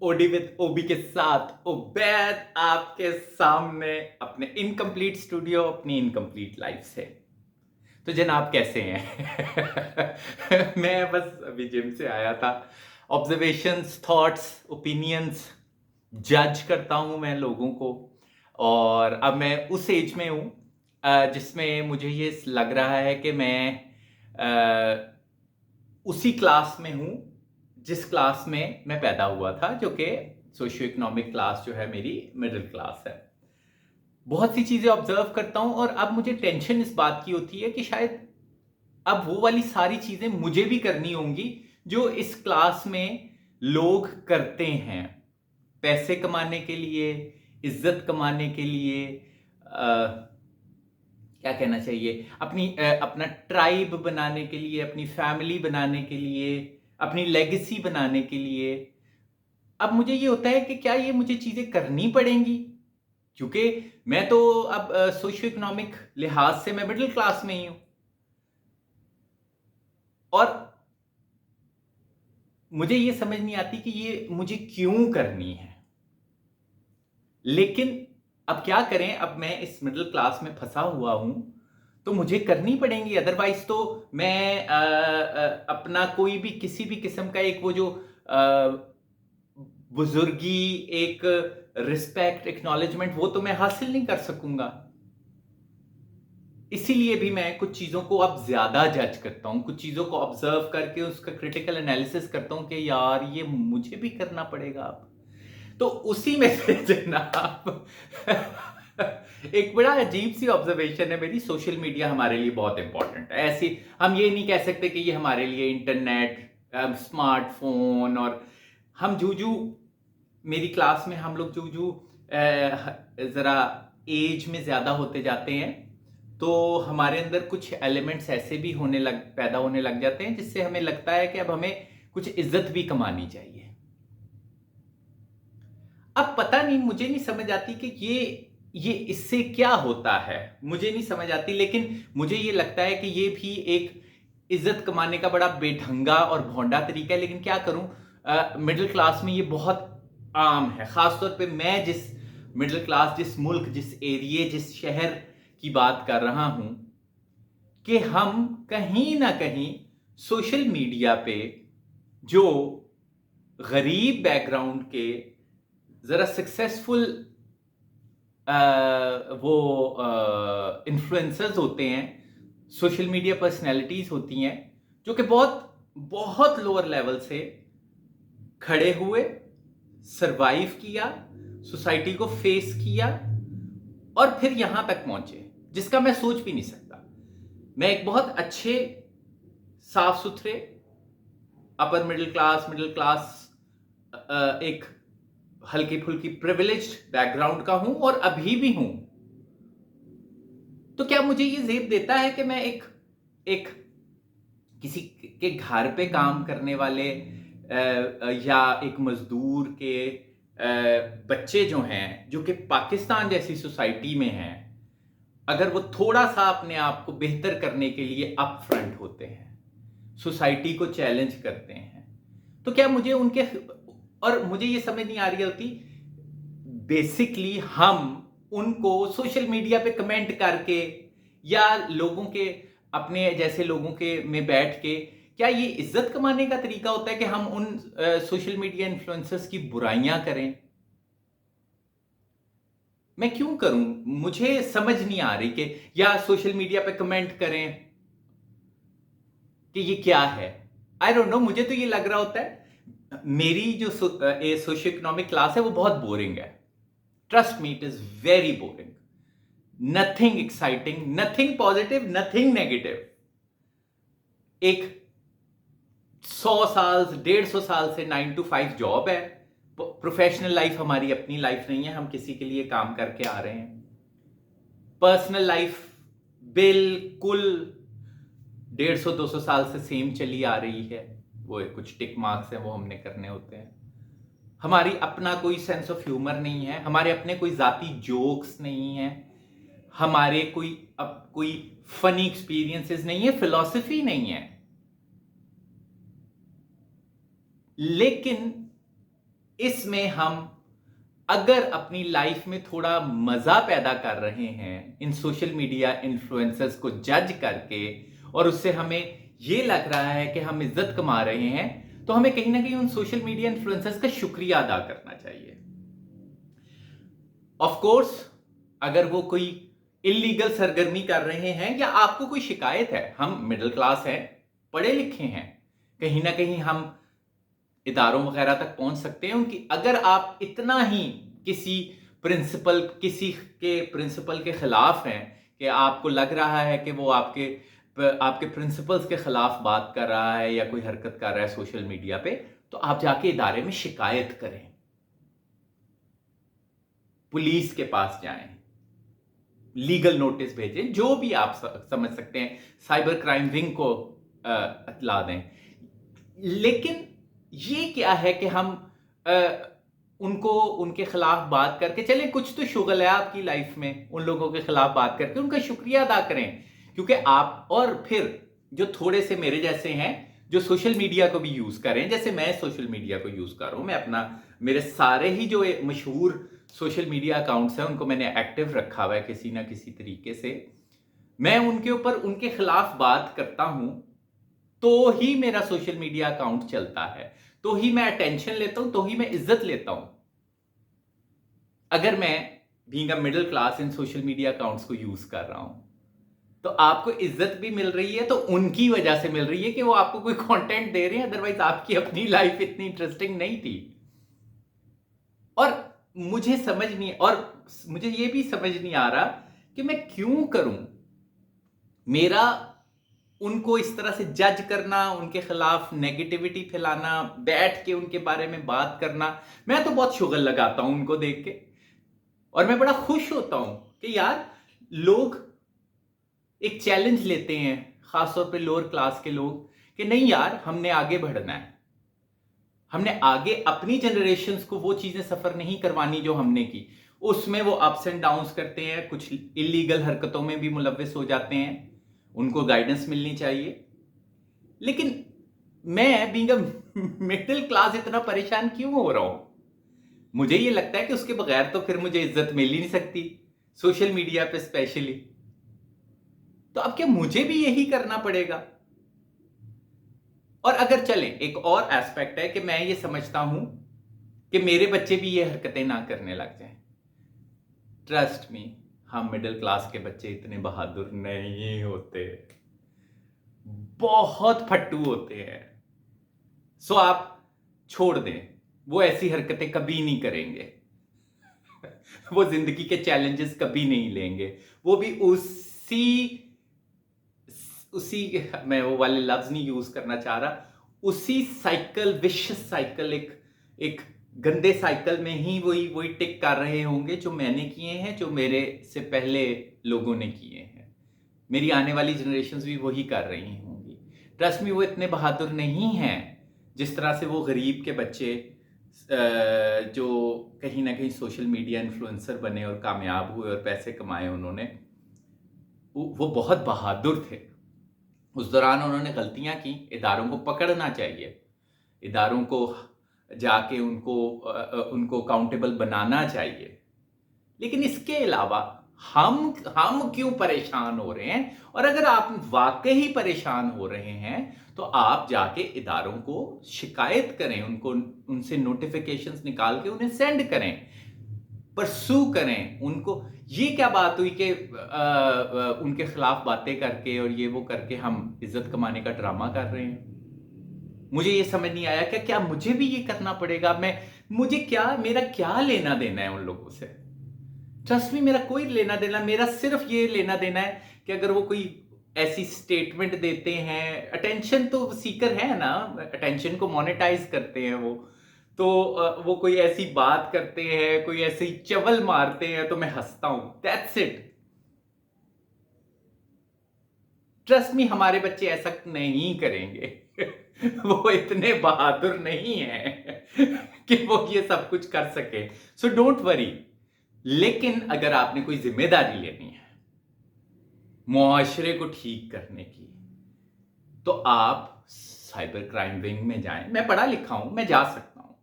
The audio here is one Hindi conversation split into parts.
ओडी विद ओबी के साथ उबैद आपके सामने अपने इनकम्प्लीट स्टूडियो अपनी इनकम्प्लीट लाइफ से। तो जनाब कैसे हैं? मैं बस अभी जिम से आया था। ऑब्जर्वेशंस, थॉट्स, ओपिनियंस जज करता हूं मैं लोगों को। और अब मैं उस एज में हूं जिसमें मुझे ये लग रहा है कि मैं उसी क्लास में हूं जिस क्लास में मैं पैदा हुआ था, जो कि सोशियो इकोनॉमिक क्लास जो है मेरी मिडिल क्लास है। बहुत सी चीजें ऑब्जर्व करता हूं और अब मुझे टेंशन इस बात की होती है कि शायद अब वो वाली सारी चीजें मुझे भी करनी होंगी जो इस क्लास में लोग करते हैं, पैसे कमाने के लिए, इज्जत कमाने के लिए, क्या कहना चाहिए, अपना ट्राइब बनाने के लिए, अपनी फैमिली बनाने के लिए, अपनी लेगेसी बनाने के लिए। अब मुझे ये होता है कि क्या ये मुझे चीजें करनी पड़ेंगी, क्योंकि मैं तो अब सोशियो इकोनॉमिक लिहाज से मैं मिडिल क्लास में ही हूं और मुझे ये समझ नहीं आती कि ये मुझे क्यों करनी है। लेकिन अब क्या करें, अब मैं इस मिडिल क्लास में फंसा हुआ हूं तो मुझे करनी पड़ेंगी, अदरवाइज तो मैं अपना कोई भी किसी भी किस्म का एक वो जो बुजुर्गी, एक रिस्पेक्ट, एक्नॉलेजमेंट, वो तो मैं हासिल नहीं कर सकूंगा। इसीलिए भी मैं कुछ चीजों को अब ज्यादा जज करता हूं, कुछ चीजों को ऑब्जर्व करके उसका क्रिटिकल एनालिसिस करता हूं कि यार ये मुझे भी करना पड़ेगा अब। तो उसी में से जनाब एक बड़ा अजीब सी ऑब्जर्वेशन है मेरी। सोशल मीडिया हमारे लिए बहुत इंपॉर्टेंट है, ऐसी हम ये नहीं कह सकते कि ये हमारे लिए इंटरनेट, स्मार्टफोन और हम जूजू, मेरी क्लास में हम लोग जूजू जरा एज में ज्यादा होते जाते हैं तो हमारे अंदर कुछ एलिमेंट्स ऐसे भी पैदा होने लग जाते हैं जिससे हमें लगता है कि अब हमें कुछ इज्जत भी कमानी चाहिए। अब पता नहीं, मुझे नहीं समझ आती कि ये इससे क्या होता है, मुझे नहीं समझ आती। लेकिन मुझे ये लगता है कि ये भी एक इज्जत कमाने का बड़ा बेढंगा और भोंडा तरीका है। लेकिन क्या करूं, मिडिल क्लास में ये बहुत आम है। खासतौर पे मैं जिस मिडिल क्लास, जिस मुल्क, जिस एरिए, जिस शहर की बात कर रहा हूं, कि हम कहीं ना कहीं सोशल मीडिया पे जो गरीब बैकग्राउंड के जरा सक्सेसफुल वो इन्फ्लुएंसर्स होते हैं, सोशल मीडिया पर्सनैलिटीज होती हैं, जो कि बहुत बहुत लोअर लेवल से खड़े हुए, सरवाइव किया, सोसाइटी को फेस किया और फिर यहां तक पहुंचे, जिसका मैं सोच भी नहीं सकता। मैं एक बहुत अच्छे, साफ सुथरे, अपर मिडिल क्लास एक हल्की फुल्की प्रिविलेज्ड बैकग्राउंड का हूं और अभी भी हूं। तो क्या मुझे ये जेब देता है कि मैं एक एक किसी के घर पे काम करने वाले या एक मजदूर के बच्चे जो हैं, जो कि पाकिस्तान जैसी सोसाइटी में हैं, अगर वो थोड़ा सा अपने आप को बेहतर करने के लिए अप फ्रंट होते हैं, सोसाइटी को चैलेंज करते हैं, तो क्या मुझे उनके, और मुझे ये समझ नहीं आ रही होती, बेसिकली हम उनको सोशल मीडिया पे कमेंट करके या लोगों के, अपने जैसे लोगों के में बैठ के, क्या ये इज्जत कमाने का तरीका होता है कि हम उन सोशल मीडिया इन्फ्लुएंसर्स की बुराइयां करें? मैं क्यों करूं? मुझे समझ नहीं आ रही कि, या सोशल मीडिया पे कमेंट करें कि ये क्या है। आई डोंट नो, मुझे तो ये लग रहा होता है मेरी जो सोशियो इकोनॉमिक क्लास है वो बहुत बोरिंग है। Trust me, it is very boring. Nothing exciting, nothing positive, nothing negative. एक 100 साल, 150 साल से 9 to 5 जॉब है। प्रोफेशनल लाइफ हमारी अपनी लाइफ नहीं है, हम किसी के लिए काम करके आ रहे हैं। पर्सनल लाइफ बिल्कुल 150-200 साल से सेम चली आ रही है। वो कुछ टिक मार्क्स हैं, वो हमने करने होते हैं। हमारी अपना कोई सेंस ऑफ ह्यूमर नहीं है, हमारे अपने कोई जाती जोक्स नहीं है, हमारे कोई फनी एक्सपीरियंसेस नहीं है, फिलॉसफी नहीं है। लेकिन इसमें हम अगर अपनी लाइफ में थोड़ा मजा पैदा कर रहे हैं इन सोशल मीडिया इन्फ्लुएंसर्स को जज करके, और उससे हमें ये लग रहा है कि हम इज्जत कमा रहे हैं, तो हमें कहीं ना कहीं उन सोशल मीडिया इन्फ्लुएंसर्स का शुक्रिया अदा करना चाहिए। ऑफ कोर्स, अगर वो कोई इलीगल सरगर्मी कर रहे हैं या आपको कोई शिकायत है, हम मिडिल क्लास हैं, पढ़े लिखे हैं, कहीं ना कहीं हम इदारों वगैरह तक पहुंच सकते हैं उनकी। अगर आप इतना ही किसी किसी के प्रिंसिपल के खिलाफ हैं कि आपको लग रहा है कि वो आपके प्रिंसिपल्स के खिलाफ बात कर रहा है या कोई हरकत कर रहा है सोशल मीडिया पे, तो आप जाके इदारे में शिकायत करें, पुलिस के पास जाएं, लीगल नोटिस भेजें, जो भी आप समझ सकते हैं, साइबर क्राइम विंग को इत्तला दें। लेकिन ये क्या है कि हम उनको उनके खिलाफ बात करके चलें, कुछ तो शुगल है आपकी लाइफ में, उन लोगों के खिलाफ बात करके उनका शुक्रिया अदा करें। क्योंकि आप, और फिर जो थोड़े से मेरे जैसे हैं जो सोशल मीडिया को भी यूज करें, जैसे मैं सोशल मीडिया को यूज कर रहा हूं, मैं अपना, मेरे सारे ही जो मशहूर सोशल मीडिया अकाउंट्स हैं उनको मैंने एक्टिव रखा हुआ है किसी ना किसी तरीके से। मैं उनके ऊपर उनके खिलाफ बात करता हूं तो ही मेरा सोशल मीडिया अकाउंट चलता है, तो ही मैं अटेंशन लेता हूं, तो ही मैं इज्जत लेता हूं। अगर मैं being a middle class in social media accounts को यूज कर रहा हूं, तो आपको इज्जत भी मिल रही है, तो उनकी वजह से मिल रही है कि वो आपको कोई कंटेंट दे रहे हैं, अदरवाइज आपकी अपनी लाइफ इतनी इंटरेस्टिंग नहीं थी। और मुझे ये भी समझ नहीं आ रहा कि मैं क्यों करूं। मेरा उनको इस तरह से जज करना, उनके खिलाफ नेगेटिविटी फैलाना, बैठ के उनके बारे में बात करना, मैं तो बहुत शुगल लगाता हूं उनको देख के, और मैं बड़ा खुश होता हूं कि यार लोग एक चैलेंज लेते हैं, खासतौर पे लोअर क्लास के लोग, कि नहीं यार हमने आगे बढ़ना है, हमने आगे अपनी जनरेशन्स को वो चीजें सफर नहीं करवानी जो हमने की। उसमें वो अप्स एंड डाउन्स करते हैं, कुछ इलीगल हरकतों में भी मुलव्विस हो जाते हैं, उनको गाइडेंस मिलनी चाहिए। लेकिन मैं बीइंग अ मिडिल क्लास इतना परेशान क्यों हो रहा हूं? मुझे ये लगता है कि उसके बगैर तो फिर मुझे इज्जत मिल ही नहीं सकती, सोशल मीडिया पे स्पेशली। तो अब क्या मुझे भी यही करना पड़ेगा? और अगर चले, एक और एस्पेक्ट है कि मैं ये समझता हूं कि मेरे बच्चे भी ये हरकतें ना करने लग जाएं। ट्रस्ट मी, हम मिडिल क्लास के बच्चे इतने बहादुर नहीं होते, बहुत फट्टू होते हैं। सो आप छोड़ दें, वो ऐसी हरकतें कभी नहीं करेंगे। वो जिंदगी के चैलेंजेस कभी नहीं लेंगे, वो भी उसी उसी मैं वो वाले लफ्ज नहीं यूज करना चाह रहा, उसी साइकिल, विशियस साइकिल, एक गंदे साइकिल में ही वही वही टिक कर रहे होंगे जो मैंने किए हैं, जो मेरे से पहले लोगों ने किए हैं, मेरी आने वाली जनरेशन्स भी वही कर रही होंगी। ट्रस्ट मी, वो इतने बहादुर नहीं हैं जिस तरह से वो गरीब के बच्चे जो कहीं ना कहीं सोशल मीडिया इन्फ्लुएंसर बने और कामयाब हुए और पैसे कमाए उन्होंने, वो बहुत बहादुर थे। उस दौरान उन्होंने गलतियां की, इदारों को पकड़ना चाहिए, इदारों को जाके उनको अकाउंटेबल बनाना चाहिए। लेकिन इसके अलावा हम क्यों परेशान हो रहे हैं? और अगर आप वाकई ही परेशान हो रहे हैं तो आप जाके इदारों को शिकायत करें, उनसे नोटिफिकेशंस निकाल के उन्हें सेंड करें, परसू करें उनको। ये क्या बात हुई कि उनके खिलाफ बातें करके और ये वो करके हम इज्जत कमाने का ड्रामा कर रहे हैं? मुझे ये समझ नहीं आया कि क्या मुझे भी ये करना पड़ेगा? मेरा क्या लेना देना है उन लोगों से? ट्रस्ट मी, मेरा कोई लेना देना, मेरा सिर्फ ये लेना देना है कि अगर वो कोई ऐसी स्टेटमेंट देते हैं, अटेंशन तो सीकर है ना, अटेंशन को मोनेटाइज करते हैं वो, तो वो कोई ऐसी बात करते हैं, कोई ऐसी चवल मारते हैं तो मैं हंसता हूं, दैट्स इट। ट्रस्ट मी, हमारे बच्चे ऐसा नहीं करेंगे। वो इतने बहादुर नहीं हैं कि वो ये सब कुछ कर सके, सो डोंट वरी। लेकिन अगर आपने कोई जिम्मेदारी लेनी है मुआशरे को ठीक करने की, तो आप साइबर क्राइम विंग में जाएं। मैं पढ़ा लिखा हूं, मैं जा सकता हूं,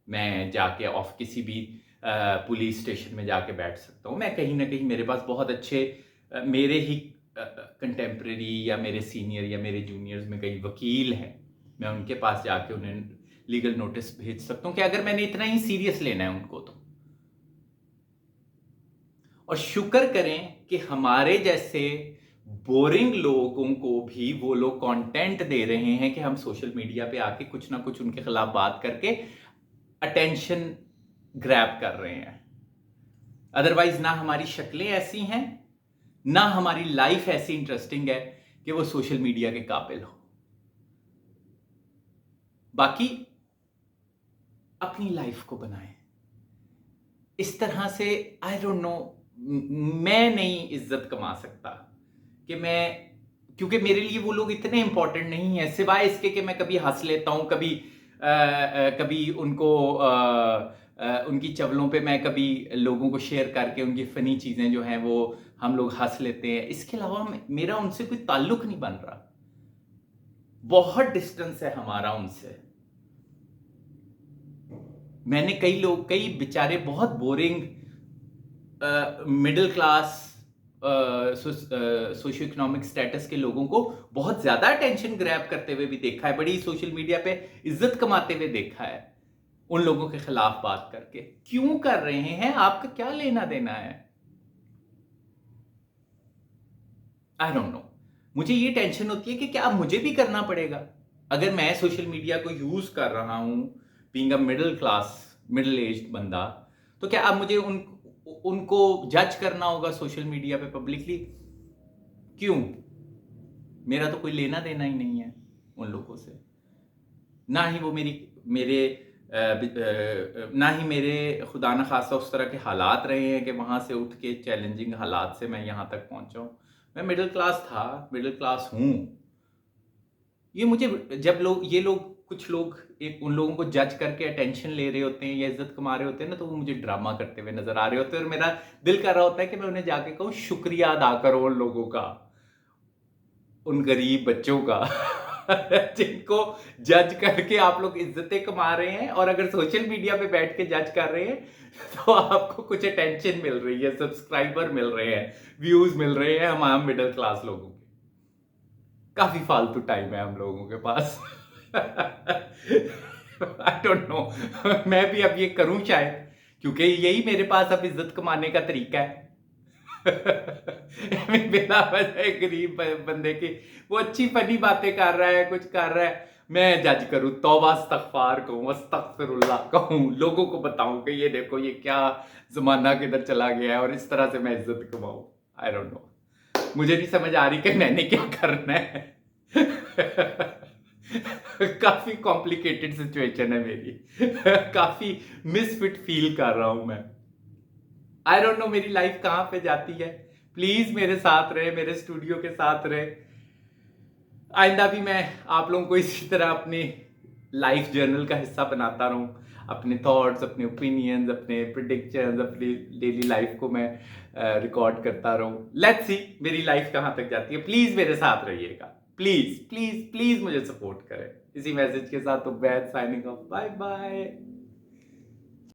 मैं जाके ऑफ किसी भी पुलिस स्टेशन में जाके बैठ सकता हूँ। मैं कहीं ना कहीं मेरे पास बहुत अच्छे मेरे ही कंटेम्प्रेरी या मेरे सीनियर या मेरे जूनियर्स में कई वकील हैं, मैं उनके पास जाके उन्हें लीगल नोटिस भेज सकता हूँ कि अगर मैंने इतना ही सीरियस लेना है उनको तो। और शुक्र करें कि हमारे जैसे बोरिंग लोगों को भी वो लोग कंटेंट दे रहे हैं कि हम सोशल मीडिया पे आके कुछ ना कुछ उनके खिलाफ बात करके अटेंशन ग्रैब कर रहे हैं। अदरवाइज ना हमारी शक्लें ऐसी हैं, ना हमारी लाइफ ऐसी इंटरेस्टिंग है कि वो सोशल मीडिया के काबिल हो। बाकी अपनी लाइफ को बनाएं इस तरह से। आई डोंट नो, मैं नहीं इज्जत कमा सकता कि मैं, क्योंकि मेरे लिए वो लोग इतने इंपॉर्टेंट नहीं है, सिवाय इसके कि मैं कभी हंस लेता हूं, कभी उनको उनकी चवलों पे मैं कभी लोगों को शेयर करके उनकी फनी चीजें जो हैं वो हम लोग हंस लेते हैं। इसके अलावा मेरा उनसे कोई ताल्लुक नहीं बन रहा, बहुत डिस्टेंस है हमारा उनसे। मैंने कई बेचारे बहुत boring middle class socio economic status के लोगों को बहुत ज्यादा अटेंशन ग्रैब करते हुए भी देखा है, बड़ी सोशल मीडिया पे इज्जत कमाते हुए देखा है, उन लोगों के खिलाफ बात करके। क्यों कर रहे हैं? आपका क्या लेना देना है? I don't know. मुझे ये टेंशन होती है कि क्या मुझे भी करना पड़ेगा? अगर मैं सोशल मीडिया को यूज कर रहा हूं बीइंग अ मिडिल एज्ड बंदा, तो क्या अब मुझे उनको जज करना होगा सोशल मीडिया पे पब्लिकली? क्यों? मेरा तो कोई लेना देना ही नहीं है उन लोगों से, ना ही वो ना ही मेरे खुदा न खासा उस तरह के हालात रहे हैं कि वहां से उठ के चैलेंजिंग हालात से मैं यहां तक पहुंचा हूं। मैं मिडिल क्लास था, मिडिल क्लास हूं। ये मुझे, जब ये लोग कुछ लोग उन लोगों को जज करके अटेंशन ले रहे होते हैं या इज्जत कमा रहे होते हैं ना, तो वो मुझे ड्रामा करते हुए नजर आ रहे होते हैं और मेरा दिल कर रहा होता है कि मैं उन्हें जाके कहूं शुक्रिया अदा करो उन लोगों का, उन गरीब बच्चों का जिनको जज करके आप लोग इज्जतें कमा रहे हैं, और अगर सोशल मीडिया पे बैठ के जज कर रहे हैं तो आपको कुछ अटेंशन मिल रही है, सब्सक्राइबर मिल रहे हैं, व्यूज मिल रहे हैं हम मिडिल क्लास लोगों के। काफी फालतू टाइम है हम लोगों के पास। आई डोंट नो, मैं भी अब ये करूं शायद, क्योंकि यही मेरे पास अब इज्जत कमाने का तरीका है। बिना वजह गरीब बंदे की, वो अच्छी फनी बातें कर रहा है, कुछ कर रहा है, मैं जज करूं, तौबा इस्तगफार कहूं, अस्तगफिरुल्लाह कहूं, लोगों को बताऊं कि ये देखो ये क्या जमाना किधर चला गया है, और इस तरह से मैं इज्जत कमाऊं। आई डोंट नो, मुझे नहीं समझ आ रही कि मैंने क्या करना है। काफी कॉम्प्लिकेटेड सिचुएशन है मेरी। काफी मिसफिट फील कर रहा हूं मैं। आई डोंट नो मेरी लाइफ कहां पे जाती है। प्लीज मेरे साथ रहे, मेरे स्टूडियो के साथ रहे। आइंदा भी मैं आप लोगों को इसी तरह अपनी लाइफ जर्नल का हिस्सा बनाता रहूं, अपने थॉट्स, अपने ओपिनियंस, अपने प्रिडिक्शंस, अपनी डेली लाइफ को मैं रिकॉर्ड करता रहूं। लेट्स सी मेरी लाइफ कहां तक जाती है। प्लीज मेरे साथ रहिएगा, प्लीज प्लीज प्लीज मुझे सपोर्ट करें। इसी मैसेज के साथ तो bad signing off, bye bye.